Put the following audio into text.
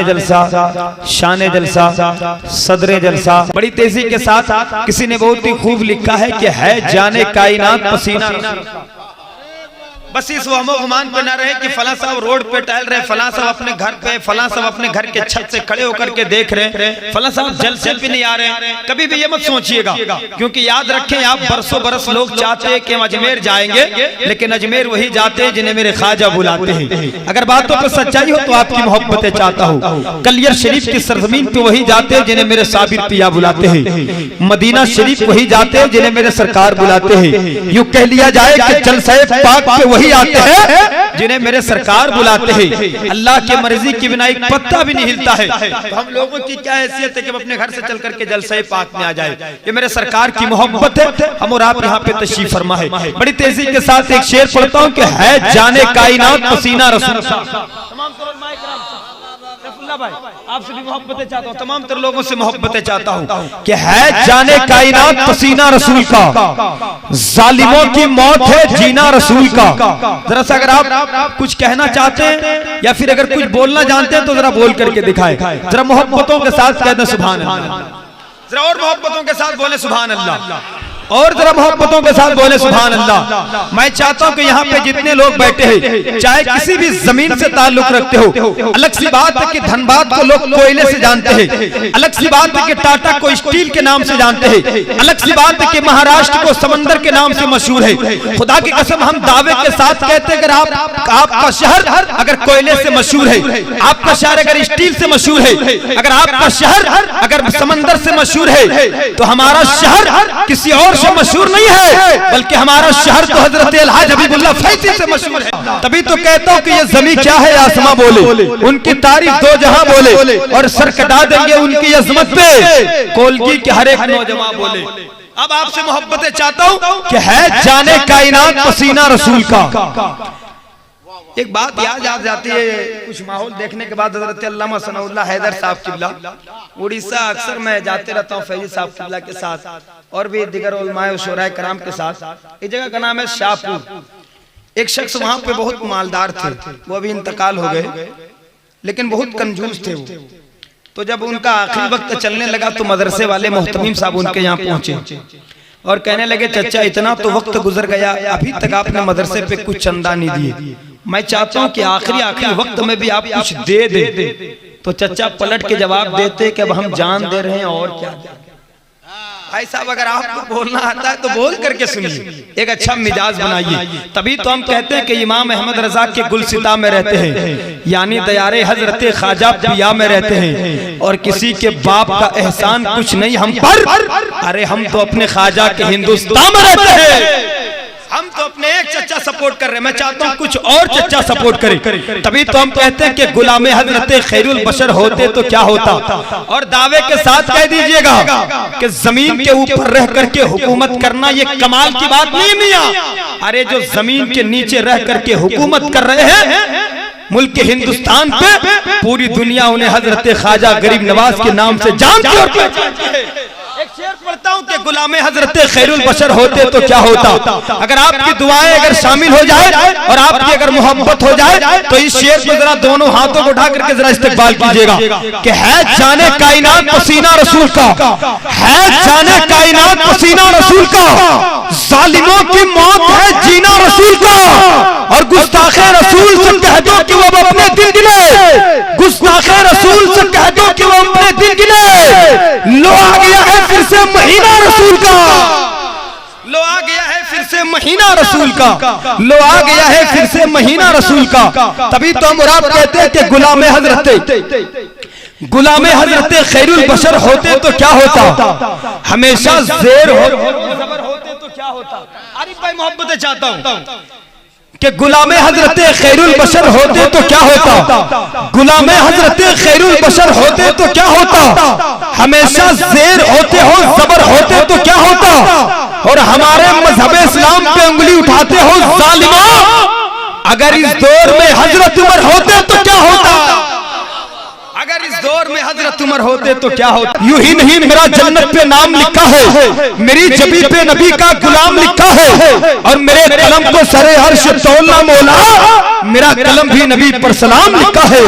जलसा, शान जलसा, सदरे जलसा। बड़ी तेजी के साथ किसी ने बहुत ही खूब लिखा है कि है जाने कायनात पसीना। बस इस वहमो गुमान पे ना रहे कि फला साहब रोड पे टहल रहे, फला साहब अपने घर पे, फला साहब अपने घर के छत से खड़े होकर के देख रहे, फला साहब जलसे पे नहीं आ रहे। कभी भी ये मत सोचिएगा, क्योंकि याद रखें आप बरसों बरस लोग चाहते हैं कि हम अजमेर जाएंगे, लेकिन अजमेर वही जाते हैं जिन्हें मेरे ख्वाजा बुलाते हैं। अगर बातों पर सच्चाई हो तो आपकी मोहब्बतें चाहता हूँ। कलियर शरीफ की सरजमीन पे वही जाते हैं जिन्हें मेरे साबिर पिया बुलाते हैं। मदीना शरीफ वही जाते हैं जिन्हें मेरे सरकार बुलाते हैं। यूं कह लिया जाए कि जलसे पाक पे वही आते हैं जिन्हें मेरे सरकार बुलाते हैं। अल्लाह की मर्जी के बिना एक पत्ता भी नहीं हिलता है, तो हम लोगों की क्या हैसियत है कि हम अपने घर से चल करके जलसे पाक में आ जाए। ये मेरे सरकार की मोहब्बत है, हम और आप यहाँ पे तशरीफ फरमा है। बड़ी तेजी के साथ एक शेर पढ़ता हूँ कि है जाने कायनात पसीना रसूल। आपसे भी मोहब्बतें चाहता हूँ, तमाम तर लोगों से मोहब्बतें चाहता हूँ कि है जाने कायनात पसीना रसूल का, जालिमों की मौत है जीना रसूल का। जरा सा अगर आप कुछ कहना चाहते हैं या फिर अगर कुछ बोलना जानते हैं तो जरा बोल करके दिखाएं। जरा मोहब्बतों के साथ कह दें सुभान अल्लाह, जरा और मोहब्बतों के साथ बोले सुभान अल्लाह, और जरा मोहब्बतों के साथ बोले सुभान अल्लाह। मैं चाहता हूं कि यहाँ पे जितने लोग बैठे हैं, चाहे किसी भी जमीन से ताल्लुक रखते हो, अलग सी बात है कि धनबाद को लोग कोयले से जानते हैं, अलग सी बात है कि टाटा को स्टील के नाम से जानते हैं, अलग सी बात है कि महाराष्ट्र को समंदर के नाम से मशहूर है। खुदा की कसम हम दावे के साथ कहते हैं, अगर आपका शहर अगर कोयले से मशहूर है, आपका शहर अगर स्टील से मशहूर है, अगर आपका शहर अगर समंदर से मशहूर है, तो हमारा शहर किसी और से मशहूर नहीं है, बल्कि हमारा शहर तो हजरत अलहाज हबीबुल्लाह फैज़ी से मशहूर है। तभी तो कहता हूँ कि ये ज़मीं क्या है आसमां बोले, उनकी तारीफ दो जहां बोले, और सर कटा देंगे उनकी अजमत पे कोलगी के हर एक नौजवान बोले। अब आपसे मोहब्बतें चाहता हूँ कि है जाने कायनात पसीना रसूल का। एक बात याद आ जाती है, कुछ माहौल देखने के बाद हजरत अल्लामा सनाउल्लाह हैदर साहब किबला उड़ीसा अक्सर मैं जाते रहता हूँ फैजी साहब किबला के साथ और भी दिगर उलमाए और शोराए कराम के साथ। एक जगह का नाम है शाहपुर। एक शख्स वहां पे बहुत मालदार थे, वो अभी इंतकाल हो गए, लेकिन बहुत कंजूस थे वो। तो जब उनका आखिरी वक्त चलने लगा तो मदरसे वाले मोहतमीम साहब उनके यहाँ पहुंचे और कहने लगे, चचा इतना तो वक्त गुजर गया, अभी तक आपने मदरसे पे कुछ चंदा नहीं दिए, मैं चाहता हूं कि आखिरी वक्त में भी आप कुछ दे दे। तो चचा पलट के जवाब देते कि अब हम जान दे रहे हैं और क्या। भाई साहब अगर आपको बोलना आता है तो बोल करके सुनिए, एक अच्छा मिजाज बनाइए। तभी तो हम कहते हैं कि इमाम अहमद रजा के गुलसिता में रहते हैं, यानी दयारे हजरत ख्वाजा पिया में रहते हैं, और किसी के बाप का एहसान कुछ नहीं हम पर। अरे हम तो अपने ख्वाजा के हिंदुस्तान में रहते हैं, हम तो अपने एक चचा सपोर्ट कर रहे हैं। मैं चाहता हूं कुछ और चचा सपोर्ट करे। तभी तो हम कहते हैं कि गुलामे हजरत खैरुल बशर होते तो क्या होता। और दावे के साथ कह दीजिएगा कि जमीन के ऊपर रह करके हुकूमत करना ये कमाल की बात नहीं मियां। अरे जो जमीन के नीचे रह करके हुकूमत कर रहे हैं मुल्क हिंदुस्तान पे, पूरी दुनिया उन्हें हजरत ख्वाजा गरीब नवाज के नाम से जानती और पहचानती है। एक शेर पढ़ता हूँ कि गुलामे हजरत खैरुल बशर होते तो क्या होता। अगर आपकी दुआएं अगर शामिल हो जाए और आपकी अगर मोहब्बत हो जाए तो इस शेर को जरा दोनों हाथों को उठा करके जरा इस्तेकबाल कीजिएगा कि है जाने कायनात पसीना रसूल का, है जाने कायनात पसीना रसूल का, जालिमों की मौत है जीना रसूल का। और गुस्ताखे रसूल से कह दो कि वो अपने दिल गिले, गुस्ताखे रसूल से कह दो कि वो अपने दिल गिले। लो आ गया है फिर से महीना रसूल का, लो आ गया है फिर से महीना रसूल का, लो आ गया है फिर से महीना रसूल का। तभी तो हम आप कहते हैं कि गुलामे हजरत खैरुल बशर होते तो क्या होता, हमेशा ज़ेर होते तो क्या होता। आरिफ भाई मोहब्बतें चाहता हूँ कि गुलामे हजरत खैरुल बशर होते तो क्या होता, गुलामे हजरत खैरुल बशर होते तो क्या होता, हमेशा ज़ेर होते हो ज़बर होते तो क्या होता। और हमारे मजहब इस्लाम पे उंगली उठाते हो जालिमा, अगर इस दौर में हजरत उमर होते तो क्या होता, अगर इस दौर में हजरत उमर होते तो क्या होता। यूं ही नहीं मेरा जन्नत पे नाम लिखा है, मेरी जबी पे नबी का गुलाम लिखा है, और मेरे कलम को सरे अर्श तौलना मौला, मेरा कलम भी नबी पर सलाम लिखा है।